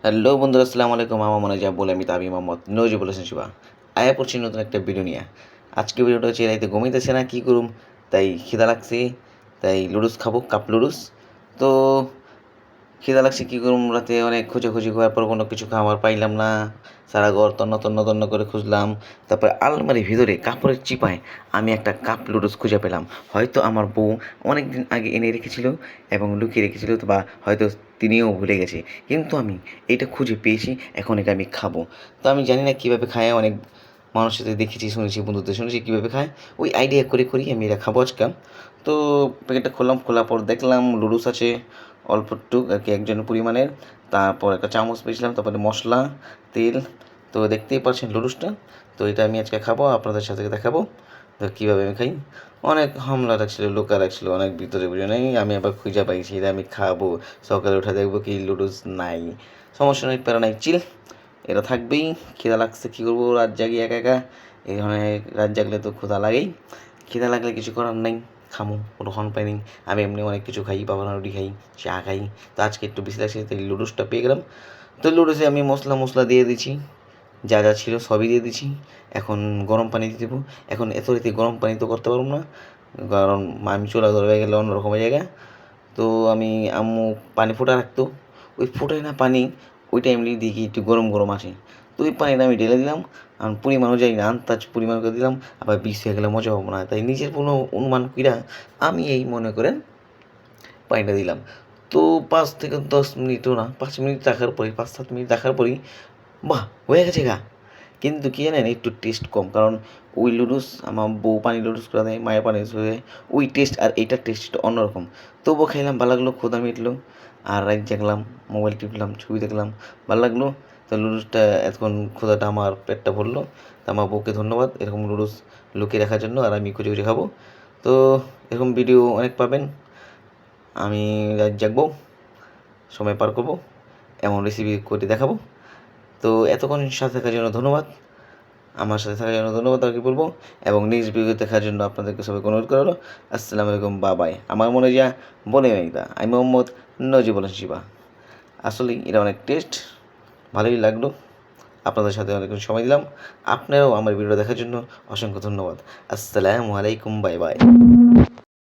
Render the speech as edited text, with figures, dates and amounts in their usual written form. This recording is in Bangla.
হ্যালো বন্ধুরা, আসসালামু আলাইকুম। আমার মনে যা বলে আমি তাবি মোহাম্মদ নজি বলেছেন শিবা আয়া পড়ছি নতুন একটা ভিডিও নিয়ে। আজকে ভিডিওটা হচ্ছে রাইতে ঘুমাইতেছে না কী করুম, তাই খিদা লাগছে, তাই লুডুস খাবো, কাপ লুডুস। তো খিদা লাগছে কী করুম, রাতে অনেক খোঁজাখুঁজি করার পর কোনো কিছু খাবার পাইলাম না। সারা ঘর তন্ন তন্ন তন্ন করে খুঁজলাম। তারপরে আলমারির ভিতরে কাপড়ের চিপায় আমি একটা কাপ লুডুস খুঁজে পেলাম। হয়তো আমার বউ অনেক দিন আগে এনে রেখেছিল এবং লুকিয়ে রেখেছিল, তো বা হয়তো তিনিও ভুলে গেছে, কিন্তু আমি এইটা খুঁজে পেয়েছি। এখন এটা আমি খাবো। তো আমি জানি না কীভাবে খায়, অনেক মানুষের সাথে দেখেছি, শুনেছি, বন্ধুদের শুনেছি কীভাবে খায়। ওই আইডিয়া করে করি আমি এটা খাবো আজকাল। তো প্যাকেটটা খুললাম, খোলার পর দেখলাম লুডুস আছে অল্প একটু আর কি, একজনের পরিমাণের। তারপর একটা চামচ পেয়েছিলাম, তারপরে মশলা, তেল। তো দেখতেই পাচ্ছেন লুডুসটা। তো এটা আমি আজকে খাবো, আপনাদের সাথে দেখাবো তো কীভাবে আমি খাই। অনেক হামলা রাখছিল, লোকা রাখছিল অনেক ভিতরে বুঝে নেই, আমি আবার খুঁজে পাইছি, এটা আমি খাবো। সকালে উঠে দেখবো কি লুডুস নাই। সমস্যা নেই, প্যারা নাই, চিল। এটা থাকবেই। খিদা লাগছে, কী করবো, রাত জাগি একা একা। এই ধরনের রাত জাগলে তো ক্ষুধা লাগেই। খিদা লাগলে কিছু করার নেই, খামু, কোনো হন পাই নেই। আমি এমনি অনেক কিছু খাই, বাবা রুটি খাই, চা খাই। তো আজকে একটু বেশি লাগছে, তাই লুডুসটা পেয়ে গেলাম। তো লুডুসে আমি মশলা দিয়ে দিচ্ছি, যা যা ছিল সবই দিয়ে দিচ্ছি। এখন গরম পানি দিয়ে দেবো। এখন এত রাতে গরম পানি তো করতে পারবো না, কারণ আমি চুলা ধরে গেলে অন্যরকমের জায়গায়। তো আমি আম্মু পানি ফোটা রাখতো, ওই ফোটাই না পানি, ওই টাইমলি দেখি একটু গরম গরম আসে। তো ওই পানিটা আমি ঢেলে দিলাম। আমি পরিমাণও যাই না, আন্দাজ পরিমাণ করে দিলাম। আবার বিষ হয়ে গেলে মজা হবো না, তাই নিজের কোনো অনুমান কইরা আমি এই মনে করেন পানিটা দিলাম। তো 5 থেকে 10 মিনিটও না, 5 মিনিট রাখার পরেই, 5-7 মিনিট রাখার পরেই বাহ, হয়ে গেছে গা। কিন্তু কী জানেন, একটু টেস্ট কম, কারণ ওই লুডুস আমার বউ পানি লুডুস করে দেয়, মায়ের পানি করে দেয়, ওই টেস্ট আর এইটার টেস্ট একটু অন্যরকম। তবুও খাইলাম, ভালো লাগলো, ক্ষুধা মিটলো। আর রাত জাগলাম, মোবাইল টিপলাম, ছবি দেখলাম, ভালো লাগলো। তো লুডুসটা এতক্ষণ ক্ষুধাটা আমার পেটটা ভরলো। তা আমার বউকে ধন্যবাদ এরকম লুডুস লুকিয়ে রাখার জন্য, আর আমি খুঁজে খুঁজে খাবো। তো এরকম ভিডিও অনেক পাবেন। আমি রাত জাগবো, সময় পার করবো, এমন রেসিপি করে দেখাবো। তো এতক্ষণ সাথে থাকার জন্য ধন্যবাদ, আমার সাথে থাকার জন্য ধন্যবাদ আর কি বলবো। এবং নেক্সট ভিডিও দেখার জন্য আপনাদেরকে সবাইকে অনুরোধ করা হলো। আসসালামু আলাইকুম, বাবাই। আমার মনে যা বলে মেঘদা, আমি মোহাম্মদ নজি বলেন শিবা। আসলেই এটা অনেক টেস্ট, ভালোই লাগলো। আপনাদের সাথে অনেক সময় দিলাম। আপনারাও আমার ভিডিও দেখার জন্য অসংখ্য ধন্যবাদ। আসসালামু আলাইকুম, বাই বাই।